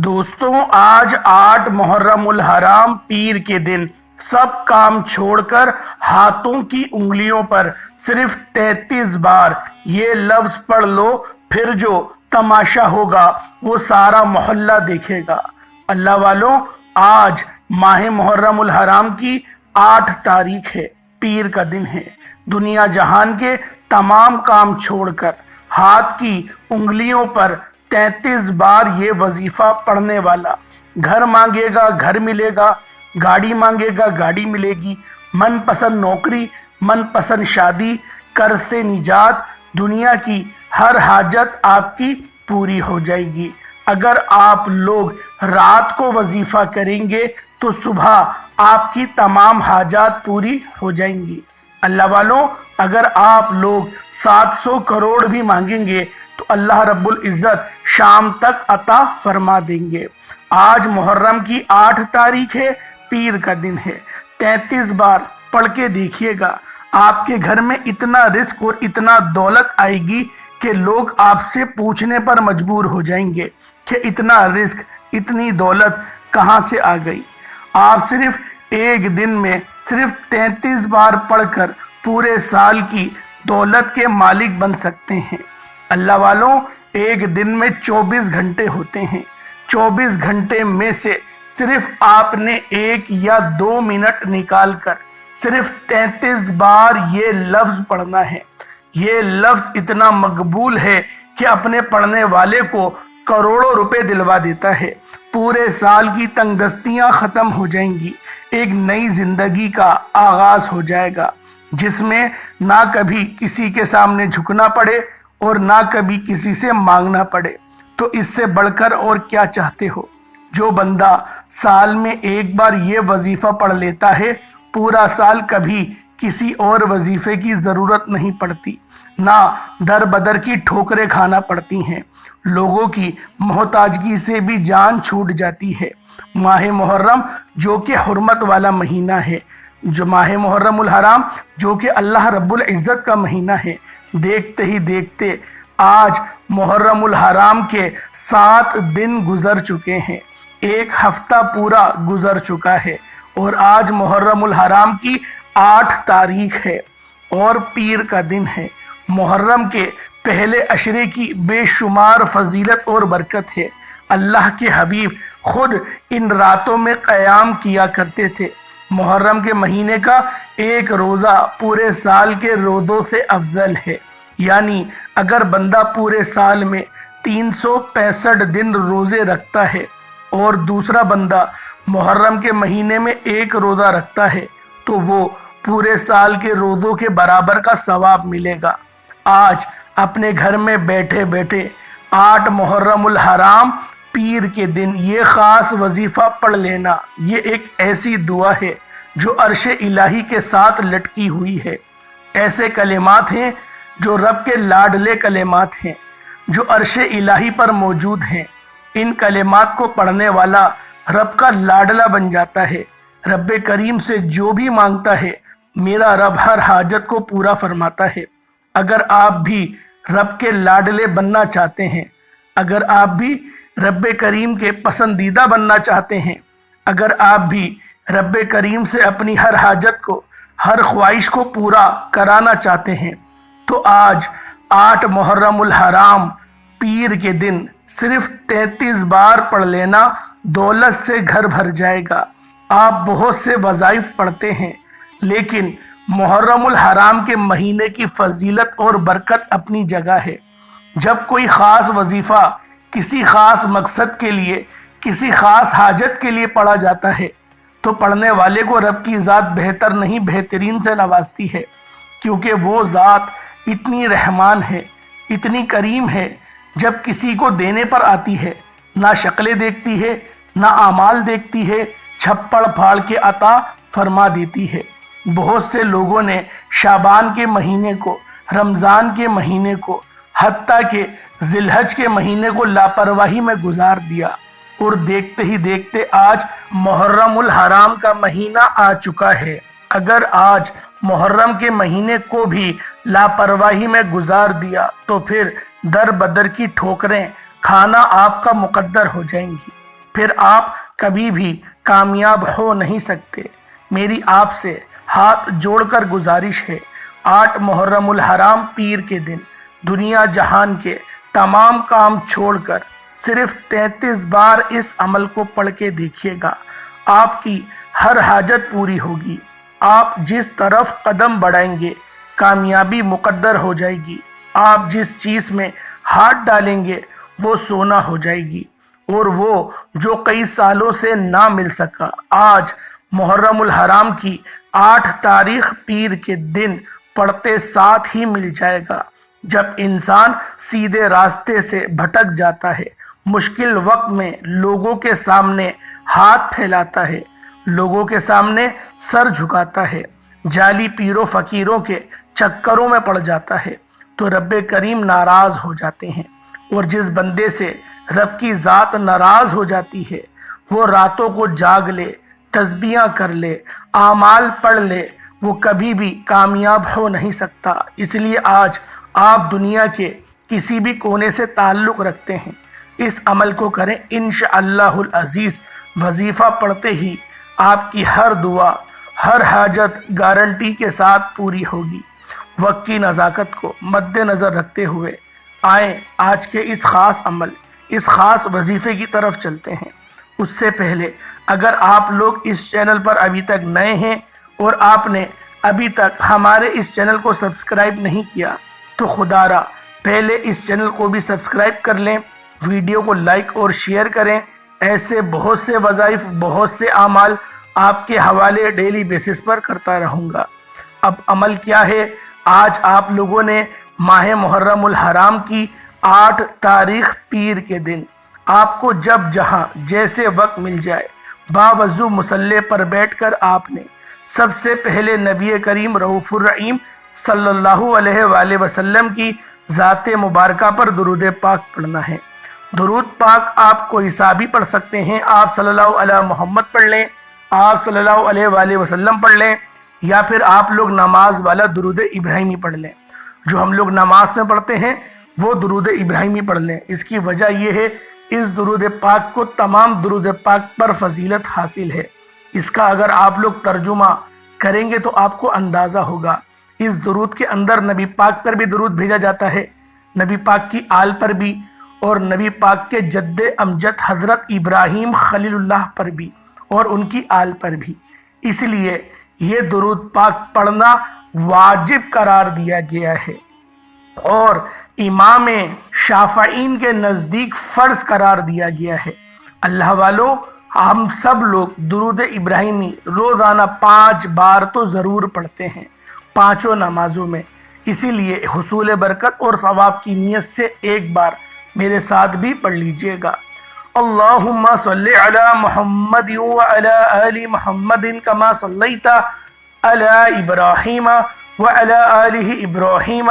दोस्तों, आज 8 मुहर्रम उल हराम पीर के दिन सब काम छोड़कर हाथों की उंगलियों पर सिर्फ 33 बार ये लफ्ज पढ़ लो, फिर जो तमाशा होगा वो सारा मोहल्ला देखेगा। अल्लाह वालों, आज माह मुहर्रम उल हराम की 8 तारीख है, पीर का दिन है। दुनिया जहान के तमाम काम छोड़कर हाथ की उंगलियों पर 33 बार ये वजीफा पढ़ने वाला घर मांगेगा घर मिलेगा, गाड़ी मांगेगा गाड़ी मिलेगी, मनपसंद नौकरी, मनपसंद शादी, कर्ज से निजात, दुनिया की हर हाजत आपकी पूरी हो जाएगी। अगर आप लोग रात को वजीफा करेंगे तो सुबह आपकी तमाम हाजात पूरी हो जाएंगी। अल्लाह वालों, अगर आप लोग 700 करोड़ भी मांगेंगे तो अल्लाह रब्बुल इज़्ज़त शाम तक अता फरमा देंगे। आज मुहर्रम की 8 तारीख है, पीर का दिन है। 33 बार पढ़ के देखिएगा, आपके घर में इतना रिस्क और इतना दौलत आएगी कि लोग आपसे पूछने पर मजबूर हो जाएंगे कि इतना रिस्क, इतनी दौलत कहाँ से आ गई। आप सिर्फ एक दिन में सिर्फ 33 बार पढ़कर पूरे साल की दौलत के मालिक बन सकते हैं। अल्लाह वालों, एक दिन में 24 घंटे होते हैं। 24 घंटे में से सिर्फ आपने 1 या 2 मिनट निकालकर सिर्फ 33 बार ये लफ्ज पढ़ना है। ये लफ्ज इतना मकबूल है कि अपने पढ़ने वाले को करोड़ों रुपए दिलवा देता है। पूरे साल की तंगदस्तियां खत्म हो जाएंगी, एक नई जिंदगी का आगाज हो जाएगा, जिसमें ना कभी किसी के सामने झुकना पड़े और ना कभी किसी से मांगना पड़े। तो इससे बढ़कर और क्या चाहते हो। जो बंदा साल में एक बार ये वजीफा पढ़ लेता है, पूरा साल कभी किसी और वजीफे की ज़रूरत नहीं पड़ती, ना दर बदर की ठोकरें खाना पड़ती हैं, लोगों की मोहताजगी से भी जान छूट जाती है। माह मुहर्रम जो कि हुर्मत वाला महीना है, जो माह मुहर्रम उल हराम जो कि अल्लाह रब्बुल इज़्ज़त का महीना है, देखते ही देखते आज मुहर्रम उल हराम के 7 दिन गुजर चुके हैं, एक हफ्ता पूरा गुजर चुका है और आज मुहर्रम उल हराम की 8 तारीख है और पीर का दिन है। मुहर्रम के पहले अशरे की बेशुमार फजीलत और बरकत है। अल्लाह के हबीब खुद इन रातों में क़याम किया करते थे। मुहर्रम के महीने का एक रोज़ा पूरे साल के रोज़ों से अफजल है। यानी अगर बंदा पूरे साल में 365 दिन रोज़े रखता है और दूसरा बंदा मुहर्रम के महीने में एक रोज़ा रखता है तो वो पूरे साल के रोज़ों के बराबर का सवाब मिलेगा। आज अपने घर में बैठे बैठे 8 मुहर्रम उल हराम पीर के दिन ये ख़ास वजीफ़ा पढ़ लेना, ये एक ऐसी दुआ है जो अर्शे इलाही के साथ लटकी हुई है। ऐसे कलेमात हैं जो रब के लाडले कलेमात हैं, जो अर्शे इलाही पर मौजूद हैं। इन कलेमात को पढ़ने वाला रब का लाडला बन जाता है। रब करीम से जो भी मांगता है, मेरा रब हर हाजत को पूरा फरमाता है। अगर आप भी रब के लाडले बनना चाहते हैं, अगर आप भी रब करीम के पसंदीदा बनना चाहते हैं, अगर आप भी रब करीम से अपनी हर हाजत को, हर ख्वाहिश को पूरा कराना चाहते हैं, तो आज 8 मुहर्रम उल हराम पीर के दिन सिर्फ 33 बार पढ़ लेना, दौलत से घर भर जाएगा। आप बहुत से वज़ाइफ पढ़ते हैं, लेकिन मुहर्रम उल हराम के महीने की फजीलत और बरकत अपनी जगह है। जब कोई ख़ास वजीफ़ा किसी ख़ास मकसद के लिए, किसी ख़ास हाजत के लिए पढ़ा जाता है तो पढ़ने वाले को रब की ज़ात बेहतर नहीं बेहतरीन से नवाजती है, क्योंकि वो ज़ात इतनी रहमान है, इतनी करीम है। जब किसी को देने पर आती है, ना शक्लें देखती है, ना आमाल देखती है, छप्पड़ फाड़ के अता फरमा देती है। बहुत से लोगों ने शाबान के महीने को, रमज़ान के महीने को, हत्ता के जिलहज के महीने को लापरवाही में गुजार दिया और देखते ही देखते आज मुहर्रम उल हराम का महीना आ चुका है। अगर आज मुहर्रम के महीने को भी लापरवाही में गुजार दिया तो फिर दर बदर की ठोकरें खाना आपका मुकद्दर हो जाएंगी। پھر آپ کبھی بھی کامیاب ہو نہیں سکتے۔ میری آپ سے ہاتھ جوڑ کر گزارش ہے، 8 محرم الحرام پیر کے دن دنیا جہان کے تمام کام چھوڑ کر صرف 33 بار اس عمل کو پڑھ کے دیکھیے گا، آپ کی ہر حاجت پوری ہوگی۔ آپ جس طرف قدم بڑھائیں گے کامیابی مقدر ہو جائے گی۔ آپ جس چیز میں ہاتھ ڈالیں گے وہ سونا ہو جائے گی، اور وہ جو کئی سالوں سے نہ مل سکا آج محرم الحرام کی 8 تاریخ پیر کے دن پڑھتے ساتھ ہی مل جائے گا۔ جب انسان سیدھے راستے سے بھٹک جاتا ہے، مشکل وقت میں لوگوں کے سامنے ہاتھ پھیلاتا ہے، لوگوں کے سامنے سر جھکاتا ہے، جعلی پیروں فقیروں کے چکروں میں پڑ جاتا ہے، تو رب کریم ناراض ہو جاتے ہیں۔ اور جس بندے سے رب کی ذات ناراض ہو جاتی ہے، وہ راتوں کو جاگ لے، تسبیحاں کر لے، اعمال پڑھ لے، وہ کبھی بھی کامیاب ہو نہیں سکتا۔ اس لیے آج آپ دنیا کے کسی بھی کونے سے تعلق رکھتے ہیں، اس عمل کو کریں، انشاءاللہ العزیز وظیفہ پڑھتے ہی آپ کی ہر دعا، ہر حاجت گارنٹی کے ساتھ پوری ہوگی۔ وقت کی نزاکت کو مد نظر رکھتے ہوئے آئیں آج کے اس خاص عمل، اس خاص وظیفے کی طرف چلتے ہیں۔ اس سے پہلے اگر آپ لوگ اس چینل پر ابھی تک نئے ہیں اور آپ نے ابھی تک ہمارے اس چینل کو سبسکرائب نہیں کیا تو خدا را پہلے اس چینل کو بھی سبسکرائب کر لیں، ویڈیو کو لائک اور شیئر کریں۔ ایسے بہت سے وظائف، بہت سے اعمال آپ کے حوالے ڈیلی بیسس پر کرتا رہوں گا۔ اب عمل کیا ہے؟ آج آپ لوگوں نے ماہ محرم الحرام کی 8 تاریخ پیر کے دن آپ کو جب جہاں جیسے وقت مل جائے، باوضو مصلی پر بیٹھ کر آپ نے سب سے پہلے نبی کریم رؤوف الرحیم صلی اللہ علیہ وآلہ وسلم کی ذات مبارکہ پر درود پاک پڑھنا ہے۔ درود پاک آپ کوئی سا بھی پڑھ سکتے ہیں، آپ صلی اللہ علیہ محمد پڑھ لیں، آپ صلی اللہ علیہ وآلہ وسلم پڑھ لیں، یا پھر آپ لوگ نماز والا درود ابراہیمی پڑھ لیں۔ جو ہم لوگ نماز میں پڑھتے ہیں وہ درود ابراہیمی پڑھ لیں۔ اس کی وجہ یہ ہے، اس درود پاک کو تمام درود پاک پر فضیلت حاصل ہے۔ اس کا اگر آپ لوگ ترجمہ کریں گے تو آپ کو اندازہ ہوگا۔ اس درود کے اندر نبی پاک پر بھی درود بھیجا جاتا ہے، نبی پاک کی آل پر بھی، اور نبی پاک کے جد امجد حضرت ابراہیم خلیل اللہ پر بھی، اور ان کی آل پر بھی۔ اس لیے یہ درود پاک پڑھنا واجب قرار دیا گیا ہے، اور امام شافعین کے نزدیک فرض قرار دیا گیا ہے۔ اللہ والوں، ہم سب لوگ درود ابراہیمی روزانہ 5 بار تو ضرور پڑھتے ہیں، 5 نمازوں میں۔ اسی لیے حصول برکت اور ثواب کی نیت سے ایک بار میرے ساتھ بھی پڑھ لیجئے گا۔ اللہم صلی علی محمد وعلی آل محمد کما صلیت علی ابراہیم وعلی آل ابراہیم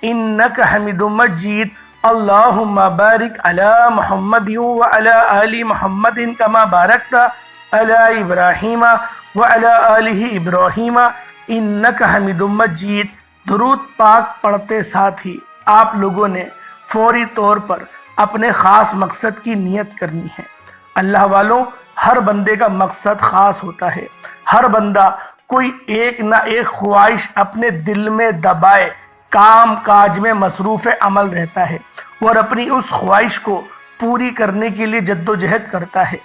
انک حمید مجید۔ اللہم بارک علی محمد وعلی آل محمد کما بارکت علی ابراہیم وعلی آل ابراہیم انک حمید مجید۔ درود پاک پڑھتے ساتھ ہی آپ لوگوں نے فوری طور پر اپنے خاص مقصد کی نیت کرنی ہے۔ اللہ والوں، ہر بندے کا مقصد خاص ہوتا ہے۔ ہر بندہ کوئی ایک نہ ایک خواہش اپنے دل میں دبائے کام کاج میں مصروف عمل رہتا ہے، اور اپنی اس خواہش کو پوری کرنے کے لیے جد و جہد کرتا ہے۔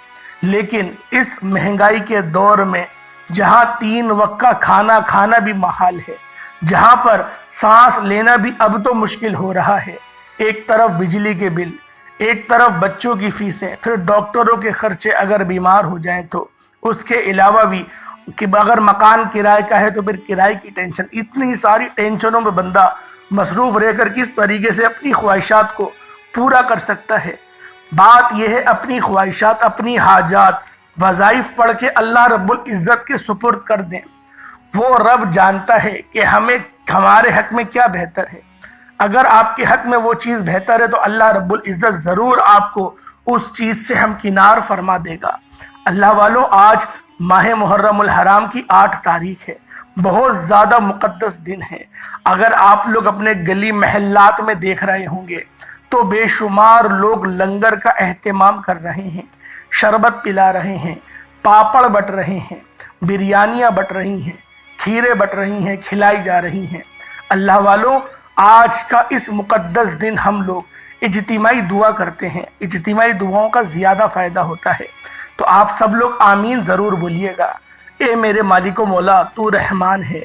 لیکن اس مہنگائی کے دور میں جہاں 3 وقت کا کھانا کھانا بھی محال ہے، جہاں پر سانس لینا بھی اب تو مشکل ہو رہا ہے، ایک طرف بجلی کے بل، ایک طرف بچوں کی فیسیں، پھر ڈاکٹروں کے خرچے اگر بیمار ہو جائیں تو، اس کے علاوہ بھی کہ اگر مکان کرائے کا ہے تو پھر کرائے کی ٹینشن، اتنی ساری ٹینشنوں میں بندہ مصروف رہ کر کس طریقے سے اپنی خواہشات کو پورا کر سکتا ہے۔ بات یہ ہے، اپنی خواہشات، اپنی حاجات، وظائف پڑھ کے اللہ رب العزت کے سپرد کر دیں۔ وہ رب جانتا ہے کہ ہمارے حق میں کیا بہتر ہے۔ اگر آپ کے حق میں وہ چیز بہتر ہے تو اللہ رب العزت ضرور آپ کو اس چیز سے ہمکنار فرما دے گا۔ اللہ والوں، آج ماہ محرم الحرام کی 8 تاریخ ہے، بہت زیادہ مقدس دن ہے۔ اگر آپ لوگ اپنے گلی محلات میں دیکھ رہے ہوں گے تو بے شمار لوگ لنگر کا اہتمام کر رہے ہیں، शरबत पिला रहे हैं, पापड़ बट रहे हैं, बिरयानियाँ बट रही हैं, खीरे बट रही हैं, खिलाई जा रही हैं। अल्लाह वालों, आज का इस मुक़द्दस दिन हम लोग इज्तिमाई दुआ करते हैं। इज्तिमाई दुआओं का ज़्यादा फ़ायदा होता है, तो आप सब लोग आमीन ज़रूर बोलिएगा। ए मेरे मालिको मौला, तू रहमान है,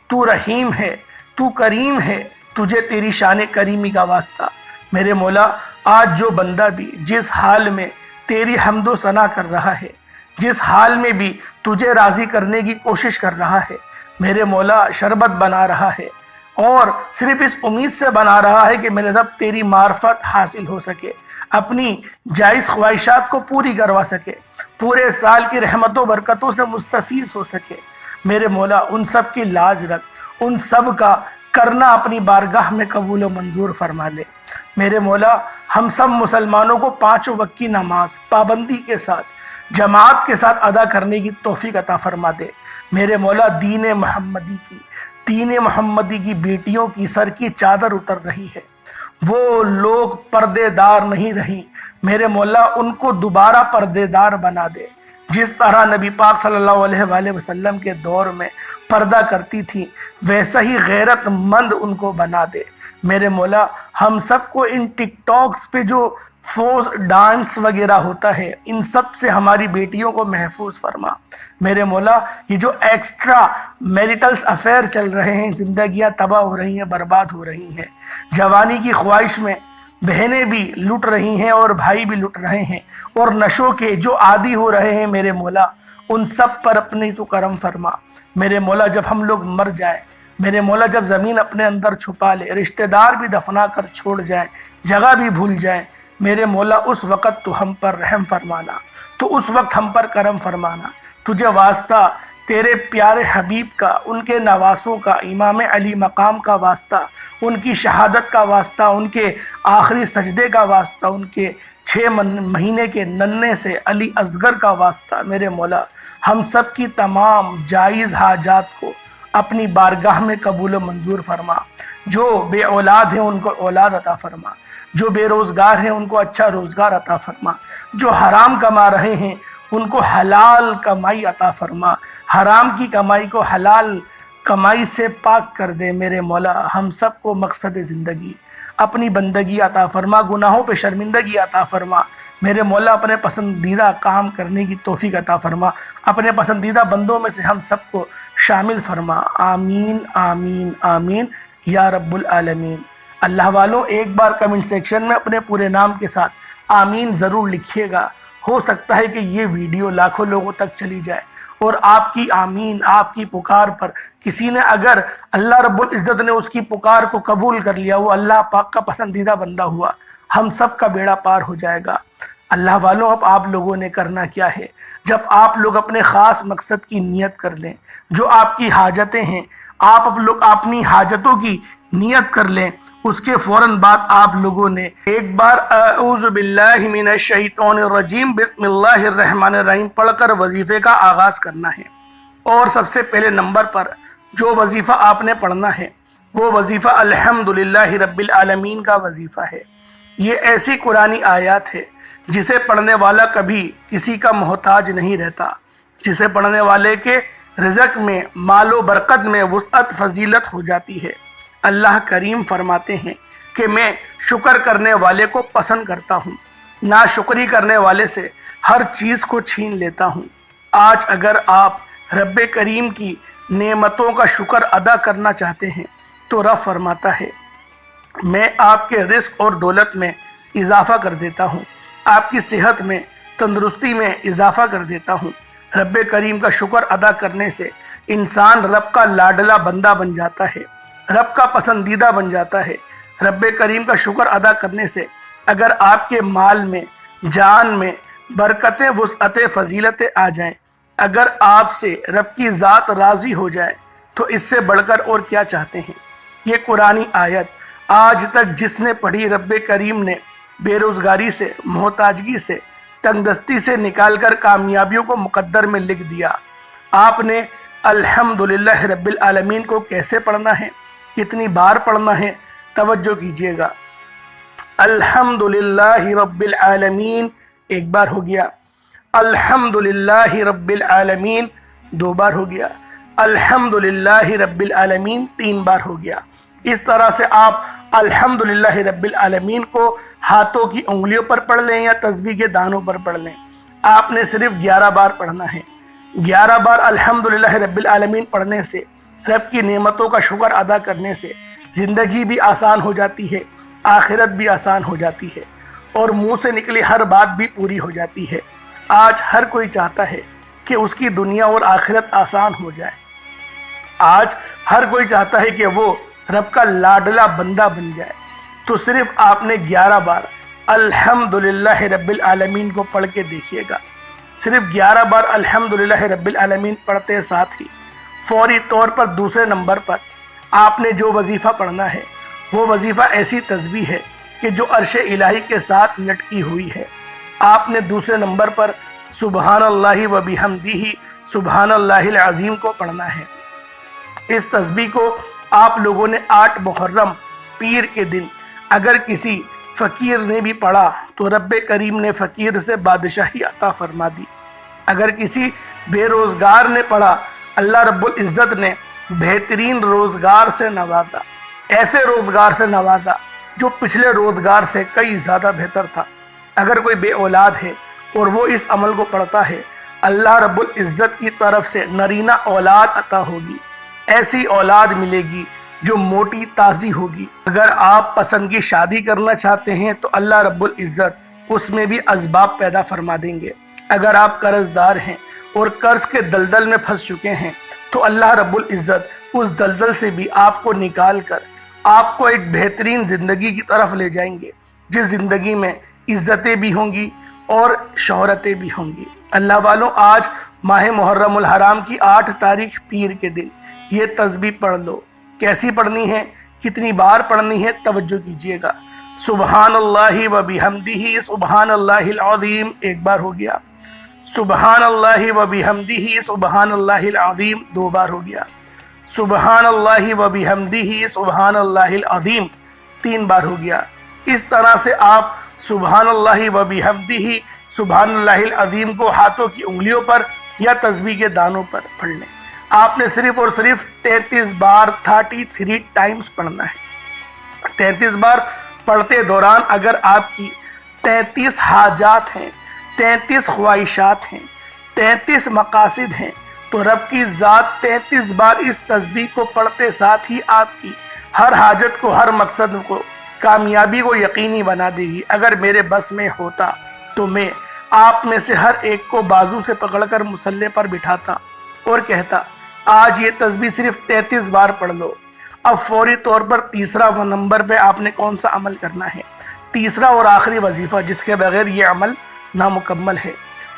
तू रहीम है, तू करीम है, तुझे तेरी शान करीमी का वास्ता। मेरे मौला, आज जो बंदा भी जिस हाल में तेरी हम्दो सना कर रहा है, जिस हाल में भी तुझे राज़ी करने की कोशिश कर रहा है, मेरे मौला शरबत बना रहा है और सिर्फ इस उम्मीद से बना रहा है कि मेरे रब तेरी मार्फत हासिल हो सके, अपनी जायज़ ख्वाहिशात को पूरी करवा सके, पूरे साल की रहमतों बरकतों से मुस्तफ़ीज़ हो सके, मेरे मौला उन सब की लाज रख, उन सब का करना अपनी बारगाह में कबूल व मंजूर फरमा ले। मेरे मौला, हम सब मुसलमानों को 5 वक्त की नमाज पाबंदी के साथ, जमात के साथ अदा करने की तौफीक अता फरमा दे। मेरे मौला, दीन मोहम्मदी की बेटियों की सर की चादर उतर रही है, वो लोग पर्देदार नहीं रही, मेरे मौला उनको दोबारा पर्देदार बना दे। जिस तरह नबी पाक सल्लल्लाहु अलैहि वसल्लम के दौर में पर्दा करती थी, वैसा ही गैरतमंद उनको बना दे। मेरे मौला, हम सबको इन टिकटॉक्स पे जो फोर्स डांस वगैरह होता है, इन सब से हमारी बेटियों को महफूज फरमा। मेरे मौला, ये जो एक्स्ट्रा मैरिटल्स अफेयर चल रहे हैं, ज़िंदगियाँ तबाह हो रही हैं, बर्बाद हो रही हैं, जवानी की ख्वाहिश में बहनें भी लुट रही हैं और भाई भी लुट रहे हैं, और नशों के जो आदी हो रहे हैं, मेरे मौला उन सब पर अपनी तो करम फरमा। मेरे मौला, जब हम लोग मर जाएं, मेरे मौला जब ज़मीन अपने अंदर छुपा ले, रिश्तेदार भी दफना कर छोड़ जाएं, जगह भी भूल जाएं, मेरे मौला उस वक़्त तो हम पर रहम फरमाना, तो उस वक्त हम पर करम फरमाना। तुझे वास्ता तेरे प्यारे हबीब का, उनके नवासों का, इमाम अली मकाम का वास्ता, उनकी शहादत का वास्ता, उनके आखिरी सजदे का वास्ता, उनके 6 महीने के नन्हे से अली असगर का वास्ता। मेरे मौला, हम सब की तमाम जायज़ हाजात को अपनी बारगाह में कबूल मंजूर फरमा। जो बे औलाद हैं उनको औलाद अता फरमा, जो बेरोज़गार हैं उनको अच्छा रोज़गार अता फरमा, जो हराम कमा रहे हैं उनको हलाल कमाई अता फरमा, हराम की कमाई को हलाल कमाई से पाक कर दे। मेरे मौला, हम सबको मकसद ज़िंदगी, अपनी बंदगी अता फरमा, गुनाहों पे शर्मिंदगी अता फरमा। मेरे मौला, अपने पसंदीदा काम करने की तौफीक अता फरमा, अपने पसंदीदा बंदों में से हम सबको शामिल फरमा। आमीन आमीन आमीन या रब्बुल आलमीन। अल्लाह वालों, एक बार कमेंट सेक्शन में अपने पूरे नाम के साथ आमीन ज़रूर लिखिएगा। हो सकता है कि ये वीडियो लाखों लोगों तक चली जाए और आपकी आमीन, आपकी पुकार पर किसी ने, अगर अल्लाह रब्बुल इज़्ज़त ने उसकी पुकार को कबूल कर लिया, वो अल्लाह पाक का पसंदीदा बंदा हुआ, हम सब का बेड़ा पार हो जाएगा। अल्लाह वालों, अब आप लोगों ने करना क्या है, जब आप लोग अपने ख़ास मकसद की नियत कर लें, जो आपकी हाजतें हैं, आप लोग अपनी हाजतों की नियत कर लें, उसके फ़ौरन बाद आप लोगों ने एक बार अऊज़ु बिल्लाहि मिनश शैतानिर रजीम बिस्मिल्लाहिर रहमानिर रहीम पढ़कर वजीफ़े का आगाज़ करना है। और सबसे पहले नंबर पर जो वजीफ़ा आपने पढ़ना है वो वजीफ़ा अल्हम्दुलिल्लाहि रब्बिल आलमीन का वजीफ़ा है। ये ऐसी कुरानी आयत है जिसे पढ़ने वाला कभी किसी का मोहताज नहीं रहता, जिसे पढ़ने वाले के रिज़्क़ में, मालो बरकत में वुसअत फजीलत हो जाती है। अल्लाह करीम फरमाते हैं कि मैं शुक्र करने वाले को पसंद करता हूँ, नाशुक्री करने वाले से हर चीज़ को छीन लेता हूँ। आज अगर आप रब्बे करीम की नेमतों का शुक्र अदा करना चाहते हैं तो रब फरमाता है, मैं आपके रिस्क और दौलत में इजाफ़ा कर देता हूँ, आपकी सेहत में, तंदुरुस्ती में इजाफ़ा कर देता हूँ। रब्बे करीम का शुक्र अदा करने से इंसान रब का लाडला बंदा बन जाता है, रब का पसंदीदा बन जाता है। रब्बे करीम का शुक्र अदा करने से अगर आपके माल में, जान में बरकतें, वुसअतें, फजीलतें आ जाएं, अगर आपसे रब की ज़ात राज़ी हो जाए तो इससे बढ़कर और क्या चाहते हैं। ये कुरानी आयत आज तक जिसने पढ़ी, रब्बे करीम ने बेरोज़गारी से, मोहताजगी से, तंगदस्ती से निकालकर कामयाबियों को मुकद्दर में लिख दिया। आपने अल्हम्दुलिल्लाह रब्बिल आलमीन को कैसे पढ़ना है, कितनी बार पढ़ना है, तवज्जो कीजिएगा। अल्हम्दुलिल्लाह रब्बिल आलमीन एक बार हो गया, अल्हम्दुलिल्लाह रब्बिल आलमीन 2 बार हो गया, अल्हम्दुलिल्लाह रब्बिल आलमीन 3 बार हो गया। इस तरह से आप अल्हम्दुलिल्लाह रब्बिल आलमीन को हाथों की उंगलियों पर पढ़ लें या तस्बीह के दानों पर पढ़ लें। आपने सिर्फ 11 बार पढ़ना है। 11 बार अल्हम्दुलिल्लाह रब्बिल आलमीन पढ़ने से, रब की नेमतों का शुक्र अदा करने से ज़िंदगी भी आसान हो जाती है, आखिरत भी आसान हो जाती है और मुंह से निकली हर बात भी पूरी हो जाती है। आज हर कोई चाहता है कि उसकी दुनिया और आखिरत आसान हो जाए। आज हर कोई चाहता है कि वो रब का लाडला बंदा बन जाए। तो सिर्फ आपने 11 बार अल्हम्दुलिल्लाह रब्बिल आलमीन को पढ़ के देखिएगा। सिर्फ 11 बार अल्हम्दुलिल्लाह रब्बिल आलमीन पढ़ते साथ ही फौरी तौर पर दूसरे नंबर पर आपने जो वजीफ़ा पढ़ना है वो वजीफ़ा ऐसी तस्बीह है कि जो अर्श इलाही के साथ लटकी हुई है। आपने दूसरे नंबर पर सुबहानल्लाहि व बिहम्दिही सुबहानल्लाहिल अज़ीम को पढ़ना है। इस तस्बीह को आप लोगों ने 8 मुहर्रम पीर के दिन अगर किसी फ़कीर ने भी पढ़ा तो रब करीम ने फ़कीर से बादशाही अता फरमा दी। अगर किसी बेरोज़गार ने पढ़ा, अल्लाह रब्बुल इज़्ज़त ने बेहतरीन रोज़गार से नवाजा, ऐसे रोज़गार से नवाजा जो पिछले रोज़गार से कई ज़्यादा बेहतर था। अगर कोई बे औलाद है और वो इस अमल को पढ़ता है, अल्लाह रब्बुल इज़्ज़त की तरफ से नरीना औलाद अता होगी, ऐसी औलाद मिलेगी जो मोटी ताज़ी होगी। अगर आप पसंद की शादी करना चाहते हैं तो अल्लाह रब्बुल इज़्ज़त उसमें भी असबाब पैदा फरमा देंगे। अगर आप कर्जदार हैं और कर्ज के दलदल में फंस चुके हैं तो अल्लाह रब्बुल इज़्ज़त उस दलदल से भी आपको निकाल कर आपको एक बेहतरीन ज़िंदगी की तरफ ले जाएंगे, जिस ज़िंदगी में इज़्ज़तें भी होंगी और शोहरतें भी होंगी। अल्लाह वालों, आज माह मुहर्रमुल हराम की 8 तारीख पीर के दिन ये तस्बीह पढ़ लो। कैसी पढ़नी है, कितनी बार पढ़नी है, तवज्जो कीजिएगा। सुबहानल्लाहि व बिहम्दिही सुबहानल्लाहिल अज़ीम 1 बार हो गया, सुबहानल्लाहि व बिहम्दिही सुबहानल्लाहिल अज़ीम 2 बार हो गया, सुबहानल्लाहि व बिहम्दिही सुबहानल्लाहिल अज़ीम 3 बार हो गया। इस तरह से आप सुबहानल्लाहि व बिहम्दिही सुबहानल्लाहिल अज़ीम को हाथों की उंगलियों पर या तस्बीह के दानों पर पढ़ लें। आपने सिर्फ और सिर्फ 33 बार 33 टाइम्स पढ़ना है। 33 बार पढ़ते दौरान अगर आपकी 33 हाजात हैं, 33 ख्वाहिशात हैं, 33 मकासिद हैं तो रब की ज़ात 33 बार इस तस्बीह को पढ़ते साथ ही आपकी हर हाजत को, हर मकसद को, कामयाबी को यकीनी बना देगी। अगर मेरे बस में होता तो मैं आप में से हर एक को बाजू से पकड़कर मुसल्ले पर बिठाता और कहता, आज ये तस्बीह सिर्फ 33 बार पढ़ लो। अब फौरी तौर पर तीसरा नंबर पे आपने कौन सा अमल करना है, तीसरा और आखिरी वजीफ़ा जिसके बगैर ये अमल नामुकम्मल है।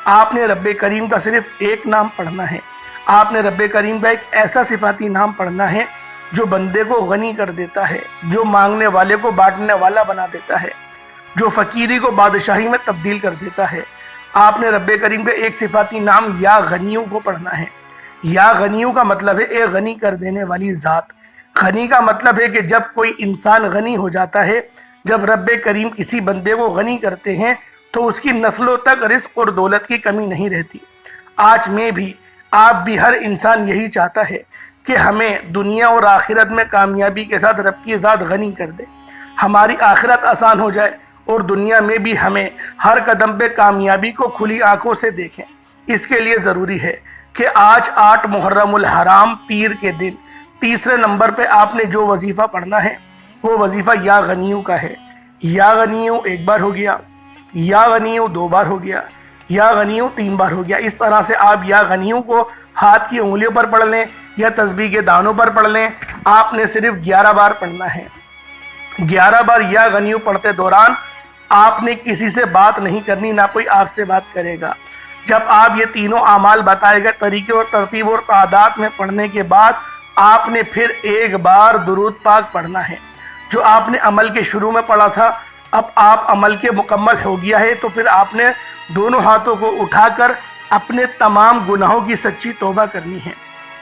आपने रब्बे करीम का सिर्फ एक नाम पढ़ना है। आपने रब्बे करीम का एक ऐसा सिफाती नाम पढ़ना है जो बंदे को गनी कर देता है, जो मांगने वाले को बांटने वाला बना देता है, जो फ़कीरी को बादशाही में तब्दील कर देता है। आपने रब्बे करीम का एक सिफाती नाम या गनियों को पढ़ना है। या गनियों का मतलब है एक गनी कर देने वाली ज़ात। गनी का मतलब है कि जब कोई इंसान गनी हो जाता है, जब रब्बे करीम किसी बंदे को गनी करते हैं तो उसकी नस्लों तक रिस्क और दौलत की कमी नहीं रहती। आज मैं भी, आप भी, हर इंसान यही चाहता है कि हमें दुनिया और आखिरत में कामयाबी के साथ रब की ज़ात गनी कर दे, हमारी आखिरत आसान हो जाए और दुनिया में भी हमें हर कदम पे कामयाबी को खुली आंखों से देखें। इसके लिए ज़रूरी है कि आज 8 मुहर्रमुल हराम पीर के दिन तीसरे नंबर पे आपने जो वजीफ़ा पढ़ना है वो वजीफ़ा या गनियों का है। या गनियों 1 बार हो गया, या गनियों 2 बार हो गया, या गनियों 3 बार हो गया। इस तरह से आप या गनियों को हाथ की उंगलियों पर पढ़ लें या तस्बीह के दानों पर पढ़ लें। आपने सिर्फ 11 बार पढ़ना है। 11 बार या गनियों पढ़ते दौरान आपने किसी से बात नहीं करनी, ना कोई आपसे बात करेगा। जब आप ये तीनों आमाल बताए गए तरीके और तरतीब और तादाद में पढ़ने के बाद आपने फिर 1 बार दुरूद पाक पढ़ना है। जो आपने अमल के शुरू में पढ़ा था, अब आप अमल के मुकम्मल हो गया है तो फिर आपने दोनों हाथों को उठाकर अपने तमाम गुनाहों की सच्ची तौबा करनी है,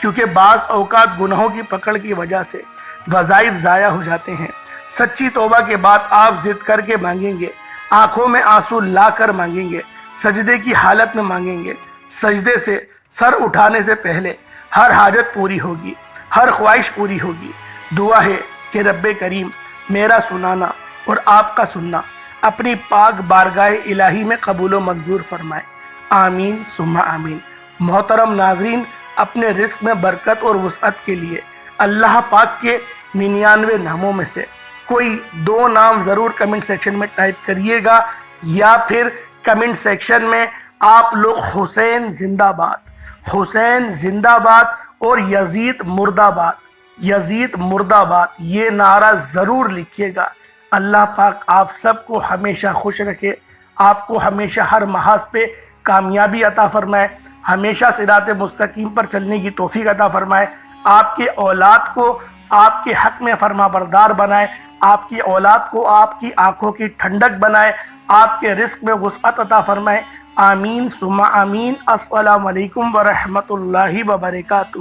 क्योंकि बाज़ औक़ात गुनाहों की पकड़ की वजह से वज़ाइफ ज़ाया हो जाते हैं। सच्ची तौबा के बाद आप ज़िद करके मांगेंगे, आंखों में आंसू ला कर मांगेंगे, سجدے کی حالت میں مانگیں گے. سجدے سے سر اٹھانے سے پہلے ہر حاجت پوری ہوگی, ہر خواہش پوری ہوگی. دعا ہے کہ رب کریم میرا سنانا اور آپ کا سننا اپنی پاک بارگاہ الہی میں قبول و منظور فرمائے. آمین ثم آمین. محترم ناظرین, اپنے رزق میں برکت اور وسعت کے لیے اللہ پاک کے 99 ناموں میں سے کوئی 2 نام ضرور کمنٹ سیکشن میں ٹائپ کریے گا, یا پھر کمنٹ سیکشن میں آپ لوگ حسین زندہ باد, حسین زندہ باد اور یزید مردہ باد, یزید مردہ باد یہ نعرہ ضرور لکھیے گا. اللہ پاک آپ سب کو ہمیشہ خوش رکھے, آپ کو ہمیشہ ہر محاذ پہ کامیابی عطا فرمائے, ہمیشہ صراط مستقیم پر چلنے کی توفیق عطا فرمائے. آپ کے اولاد کو آپ کے حق میں فرما بردار بنائے, آپ کی اولاد کو آپ کی آنکھوں کی ٹھنڈک بنائے, آپ کے رزق میں وسعت عطا فرمائے. آمین ثم آمین. السلام علیکم ورحمۃ اللہ وبرکاتہ.